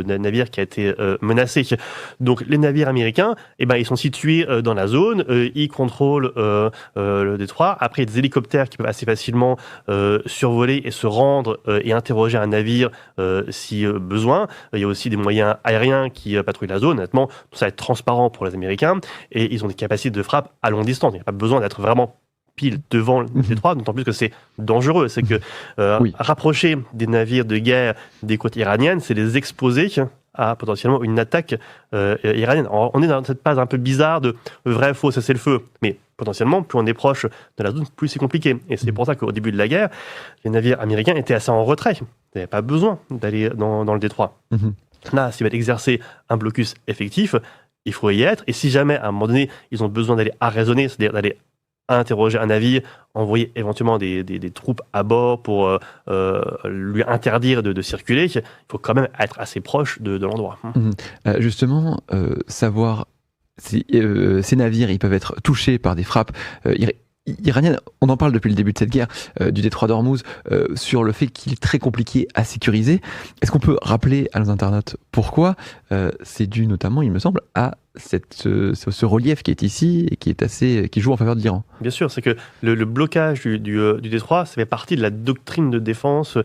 navire qui a été menacé. Donc les navires américains, ils sont situés dans la zone, ils contrôlent le détroit. Après, il y a des hélicoptères qui peuvent assez facilement survoler et se rendre et interroger un navire si besoin. Il y a aussi des moyens aériens qui patrouillent la zone. Honnêtement, tout ça va être transparent pour les Américains et ils ont des capacités de frappe à longue distance. Il n'y a pas besoin d'être vraiment pile devant le détroit, d'autant plus que c'est dangereux. C'est que rapprocher des navires de guerre des côtes iraniennes, c'est les exposer à potentiellement une attaque iranienne. Alors, on est dans cette phase un peu bizarre de vrai-faux cessez-le-feu, mais potentiellement, plus on est proche de la zone, plus c'est compliqué. Et c'est pour ça qu'au début de la guerre, les navires américains étaient assez en retrait. Ils n'avaient pas besoin d'aller dans le détroit. Là, s'ils veulent exercer un blocus effectif, il faut y être. Et si jamais, à un moment donné, ils ont besoin d'aller arraisonner, c'est-à-dire d'aller interroger un navire, envoyer éventuellement des troupes à bord pour lui interdire de circuler, il faut quand même être assez proche de l'endroit. Justement, savoir si ces navires ils peuvent être touchés par des frappes iraniennes. On en parle depuis le début de cette guerre du détroit d'Ormuz sur le fait qu'il est très compliqué à sécuriser. Est-ce qu'on peut rappeler à nos internautes pourquoi c'est dû notamment, il me semble, à ce relief qui est ici et qui joue en faveur de l'Iran? Bien sûr, c'est que le blocage du détroit, ça fait partie de la doctrine de défense